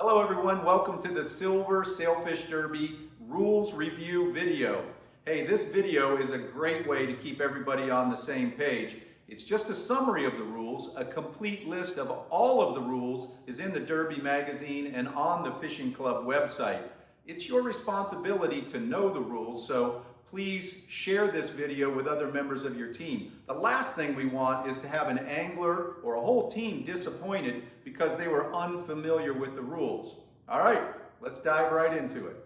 Hello everyone, welcome to the Silver Sailfish Derby Rules Review video. Hey, this video is a great way to keep everybody on the same page. It's just a summary of the rules. A complete list of all of the rules is in the Derby magazine and on the Fishing Club website. It's your responsibility to know the rules, so please share this video with other members of your team. The last thing we want is to have an angler or a whole team disappointed because they were unfamiliar with the rules. All right, let's dive right into it.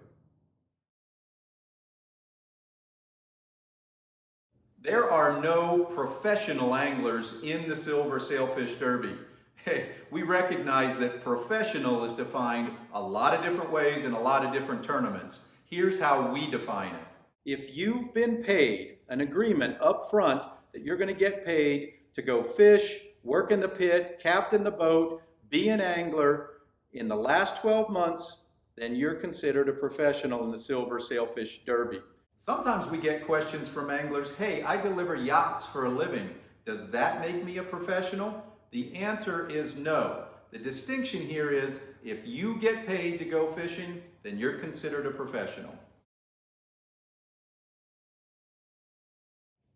There are no professional anglers in the Silver Sailfish Derby. Hey, we recognize that professional is defined a lot of different ways in a lot of different tournaments. Here's how we define it. If you've been paid an agreement up front that you're going to get paid to go fish, work in the pit, captain the boat, be an angler in the last 12 months, then you're considered a professional in the Silver Sailfish Derby. Sometimes we get questions from anglers, hey, I deliver yachts for a living. Does that make me a professional? The answer is no. The distinction here is if you get paid to go fishing, then you're considered a professional.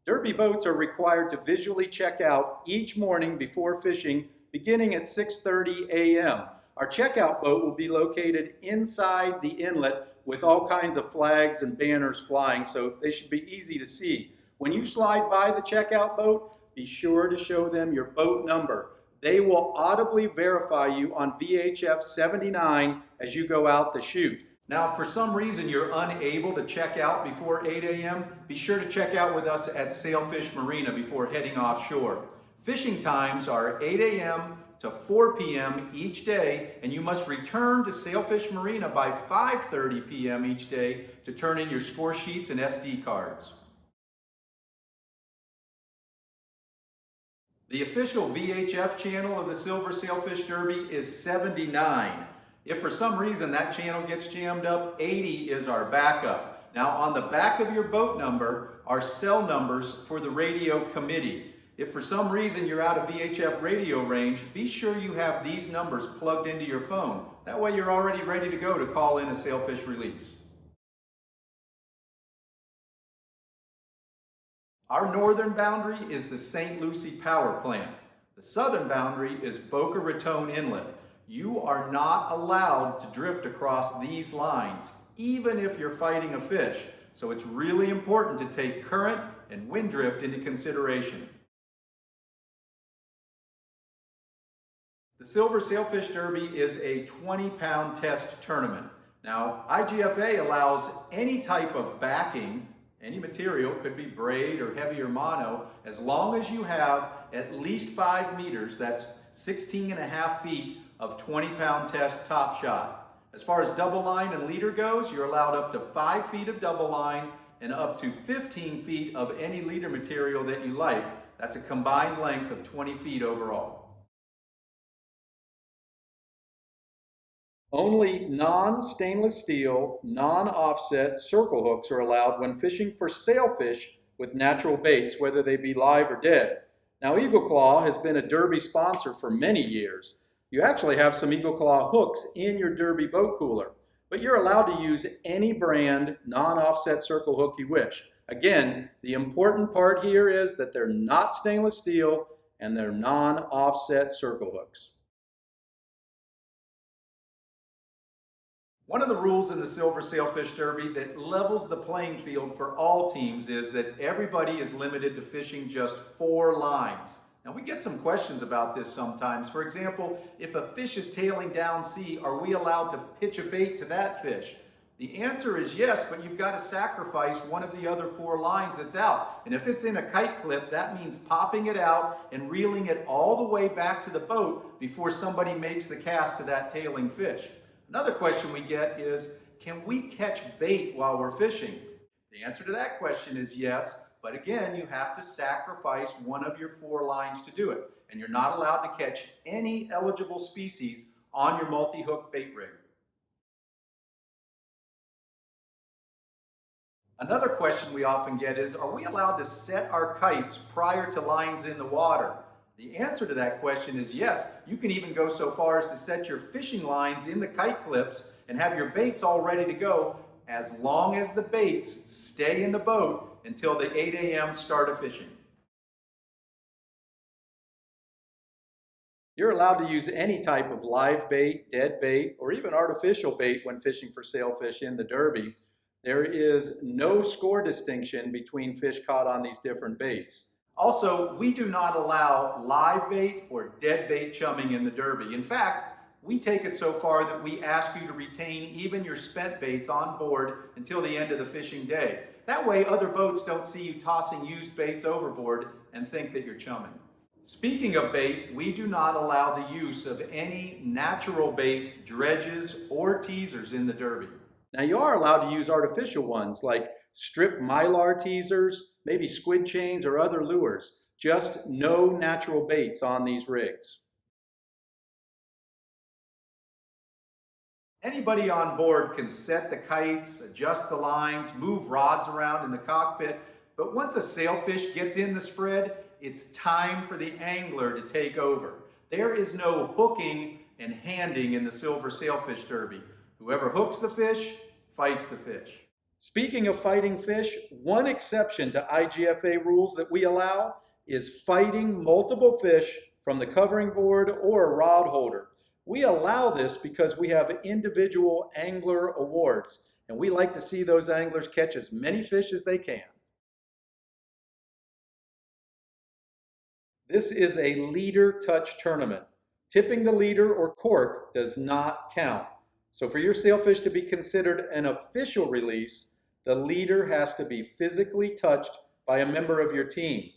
Derby boats are required to visually check out each morning before fishing, beginning at 6:30 a.m. Our checkout boat will be located inside the inlet with all kinds of flags and banners flying, so they should be easy to see. When you slide by the checkout boat, be sure to show them your boat number. They will audibly verify you on VHF 79 as you go out the chute. Now, if for some reason you're unable to check out before 8 a.m., be sure to check out with us at Sailfish Marina before heading offshore. Fishing times are 8 a.m. to 4 p.m. each day, and you must return to Sailfish Marina by 5:30 p.m. each day to turn in your score sheets and SD cards. The official VHF channel of the Silver Sailfish Derby is 79. If for some reason that channel gets jammed up, 80 is our backup. Now on the back of your boat number are cell numbers for the radio committee. If for some reason you're out of VHF radio range, be sure you have these numbers plugged into your phone. That way you're already ready to go to call in a sailfish release. Our northern boundary is the St. Lucie Power Plant. The southern boundary is Boca Raton Inlet. You are not allowed to drift across these lines, even if you're fighting a fish. So it's really important to take current and wind drift into consideration. The Silver Sailfish Derby is a 20-pound test tournament. Now, IGFA allows any type of backing, any material, could be braid or heavier mono, as long as you have at least 5 meters, that's 16.5 feet, of 20-pound test top shot. As far as double line and leader goes, you're allowed up to 5 feet of double line and up to 15 feet of any leader material that you like. That's a combined length of 20 feet overall. Only non-stainless steel, non-offset circle hooks are allowed when fishing for sailfish with natural baits, whether they be live or dead. Now, Eagle Claw has been a Derby sponsor for many years. You actually have some Eagle Claw hooks in your Derby boat cooler, but you're allowed to use any brand non-offset circle hook you wish. Again, the important part here is that they're not stainless steel and they're non-offset circle hooks. One of the rules in the Silver Sailfish Derby that levels the playing field for all teams is that everybody is limited to fishing just 4 lines. Now we get some questions about this sometimes. For example, if a fish is tailing down sea, are we allowed to pitch a bait to that fish? The answer is yes, but you've got to sacrifice one of the other 4 lines that's out. And if it's in a kite clip, that means popping it out and reeling it all the way back to the boat before somebody makes the cast to that tailing fish. Another question we get is, can we catch bait while we're fishing? The answer to that question is yes, but again, you have to sacrifice one of your 4 lines to do it. And you're not allowed to catch any eligible species on your multi-hook bait rig. Another question we often get is, are we allowed to set our kites prior to lines in the water? The answer to that question is yes. You can even go so far as to set your fishing lines in the kite clips and have your baits all ready to go as long as the baits stay in the boat until the 8 a.m. start of fishing. You're allowed to use any type of live bait, dead bait, or even artificial bait when fishing for sailfish in the Derby. There is no score distinction between fish caught on these different baits. Also, we do not allow live bait or dead bait chumming in the Derby. In fact, we take it so far that we ask you to retain even your spent baits on board until the end of the fishing day. That way, other boats don't see you tossing used baits overboard and think that you're chumming. Speaking of bait, we do not allow the use of any natural bait, dredges, or teasers in the Derby. Now you are allowed to use artificial ones like strip mylar teasers, maybe squid chains or other lures. Just no natural baits on these rigs. Anybody on board can set the kites, adjust the lines, move rods around in the cockpit, but once a sailfish gets in the spread, it's time for the angler to take over. There is no hooking and handing in the Silver Sailfish Derby. Whoever hooks the fish, fights the fish. Speaking of fighting fish, one exception to IGFA rules that we allow is fighting multiple fish from the covering board or a rod holder. We allow this because we have individual angler awards, and we like to see those anglers catch as many fish as they can. This is a leader touch tournament. Tipping the leader or cork does not count. So for your sailfish to be considered an official release, the leader has to be physically touched by a member of your team.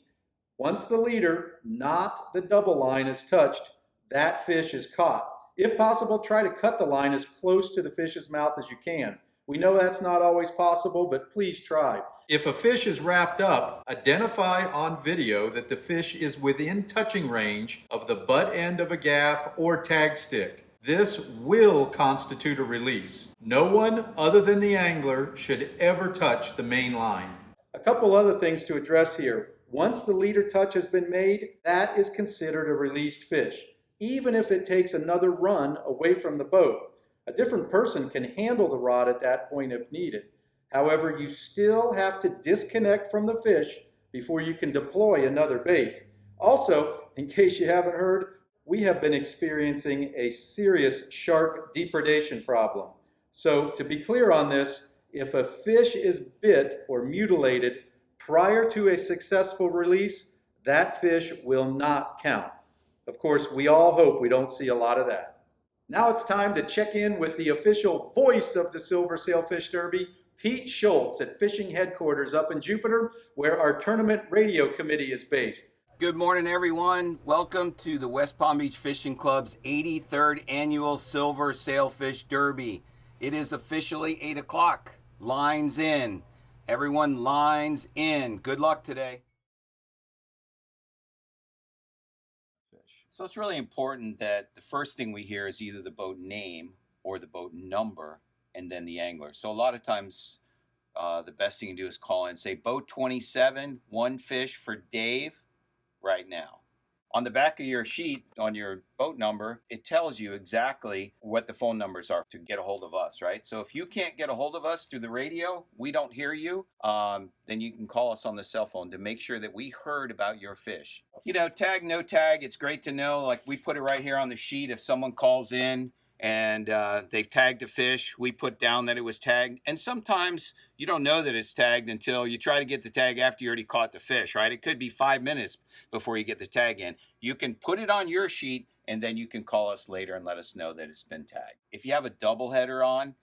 Once the leader, not the double line, is touched, that fish is caught. If possible, try to cut the line as close to the fish's mouth as you can. We know that's not always possible, but please try. If a fish is wrapped up, identify on video that the fish is within touching range of the butt end of a gaff or tag stick. This will constitute a release. No one other than the angler should ever touch the main line. A couple other things to address here. Once the leader touch has been made, that is considered a released fish, even if it takes another run away from the boat. A different person can handle the rod at that point if needed. However, you still have to disconnect from the fish before you can deploy another bait. Also, in case you haven't heard, we have been experiencing a serious shark depredation problem. So to be clear on this, if a fish is bit or mutilated prior to a successful release, that fish will not count. Of course, we all hope we don't see a lot of that. Now it's time to check in with the official voice of the Silver Sailfish Derby, Pete Schultz at Fishing Headquarters up in Jupiter, where our tournament radio committee is based. Good morning, everyone. Welcome to the West Palm Beach Fishing Club's 83rd Annual Silver Sailfish Derby. It is officially 8 o'clock. Lines in. Everyone lines in. Good luck today. So it's really important that the first thing we hear is either the boat name or the boat number and then the angler. So a lot of times the best thing to do is call in and say, boat 27, one fish for Dave right now. On the back of your sheet, on your boat number, it tells you exactly what the phone numbers are to get a hold of us, right? So if you can't get a hold of us through the radio, we don't hear you, then you can call us on the cell phone to make sure that we heard about your fish. You know, tag, no tag, it's great to know. Like we put it right here on the sheet. If someone calls in and they've tagged a fish, we put down that it was tagged. And sometimes you don't know that it's tagged until you try to get the tag after you already caught the fish, right? It could be 5 minutes before you get the tag in. You can put it on your sheet and then you can call us later and let us know that it's been tagged. If you have a double header on,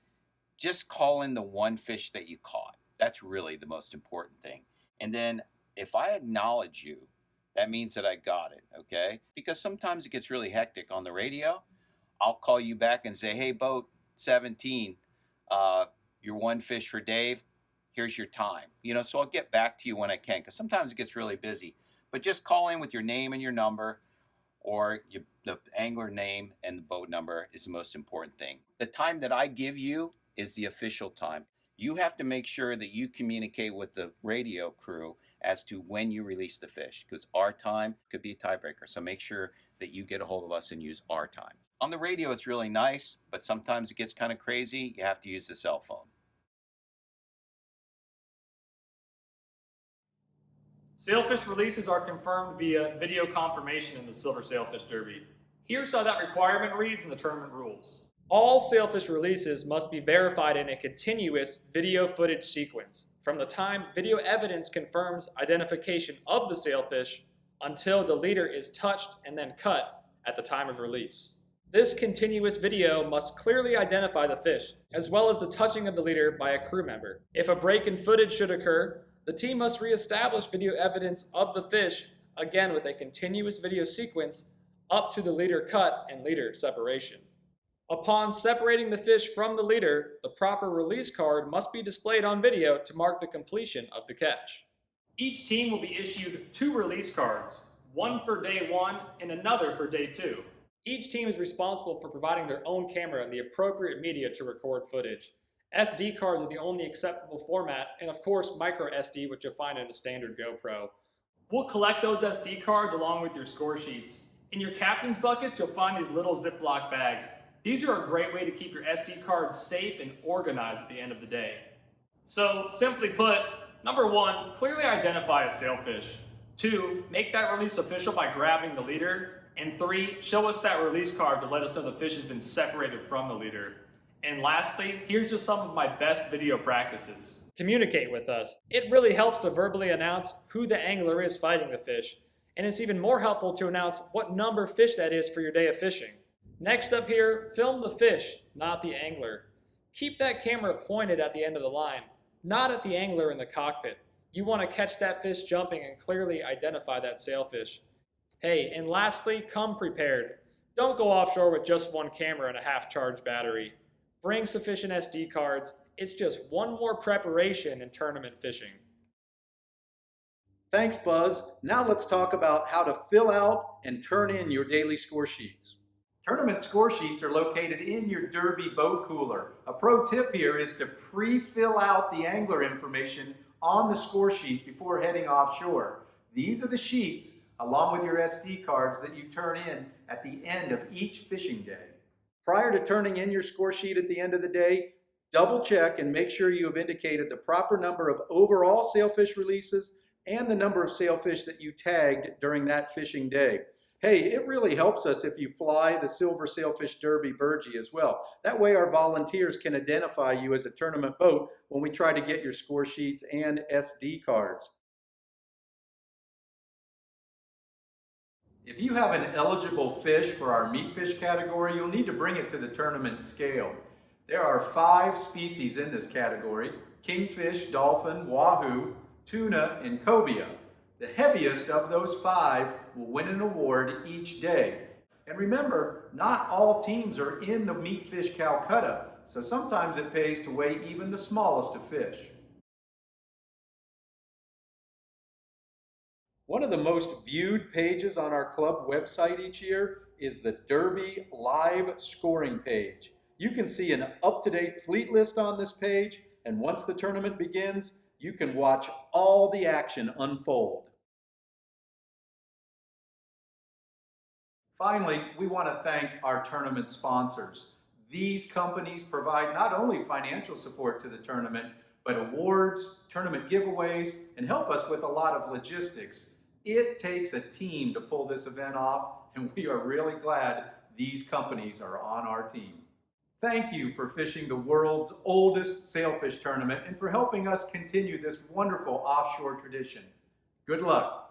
just call in the one fish that you caught. That's really the most important thing. And then if I acknowledge you, that means that I got it, okay? Because sometimes it gets really hectic on the radio. I'll call you back and say, hey, boat 17, you're one fish for Dave. Here's your time. You know, so I'll get back to you when I can because sometimes it gets really busy. But just call in with your name and your number, or the angler name and the boat number is the most important thing. The time that I give you is the official time. You have to make sure that you communicate with the radio crew as to when you release the fish, because our time could be a tiebreaker. So make sure that you get a hold of us and use our time. On the radio, it's really nice, but sometimes it gets kind of crazy. You have to use the cell phone. Sailfish releases are confirmed via video confirmation in the Silver Sailfish Derby. Here's how that requirement reads in the tournament rules. All sailfish releases must be verified in a continuous video footage sequence from the time video evidence confirms identification of the sailfish until the leader is touched and then cut at the time of release. This continuous video must clearly identify the fish, as well as the touching of the leader by a crew member. If a break in footage should occur, the team must reestablish video evidence of the fish, again with a continuous video sequence, up to the leader cut and leader separation. Upon separating the fish from the leader, the proper release card must be displayed on video to mark the completion of the catch. Each team will be issued 2 release cards, one for day 1 and another for day 2. Each team is responsible for providing their own camera and the appropriate media to record footage. SD cards are the only acceptable format, and of course micro SD, which you'll find in a standard GoPro. We'll collect those SD cards along with your score sheets. In your captain's buckets, you'll find these little Ziploc bags. These are a great way to keep your SD cards safe and organized at the end of the day. So, simply put, number 1, clearly identify a sailfish. 2, make that release official by grabbing the leader. And 3, show us that release card to let us know the fish has been separated from the leader. And lastly, here's just some of my best video practices. Communicate with us. It really helps to verbally announce who the angler is fighting the fish, and it's even more helpful to announce what number fish that is for your day of fishing. Next up here, film the fish, not the angler. Keep that camera pointed at the end of the line, not at the angler in the cockpit. You want to catch that fish jumping and clearly identify that sailfish. Hey, and lastly, come prepared. Don't go offshore with just one camera and a half-charged battery. Bring sufficient SD cards. It's just one more preparation in tournament fishing. Thanks, Buzz. Now let's talk about how to fill out and turn in your daily score sheets. Tournament score sheets are located in your Derby boat cooler. A pro tip here is to pre-fill out the angler information on the score sheet before heading offshore. These are the sheets, along with your SD cards, that you turn in at the end of each fishing day. Prior to turning in your score sheet at the end of the day, double check and make sure you have indicated the proper number of overall sailfish releases and the number of sailfish that you tagged during that fishing day. Hey, it really helps us if you fly the Silver Sailfish Derby Burgee as well. That way our volunteers can identify you as a tournament boat when we try to get your score sheets and SD cards. If you have an eligible fish for our meat fish category, you'll need to bring it to the tournament scale. There are 5 species in this category: kingfish, dolphin, wahoo, tuna, and cobia. The heaviest of those 5 will win an award each day. And remember, not all teams are in the meat fish Calcutta, so sometimes it pays to weigh even the smallest of fish. One of the most viewed pages on our club website each year is the Derby Live Scoring page. You can see an up-to-date fleet list on this page, and once the tournament begins, you can watch all the action unfold. Finally, we want to thank our tournament sponsors. These companies provide not only financial support to the tournament, but awards, tournament giveaways, and help us with a lot of logistics. It takes a team to pull this event off, and we are really glad these companies are on our team. Thank you for fishing the world's oldest sailfish tournament and for helping us continue this wonderful offshore tradition. Good luck.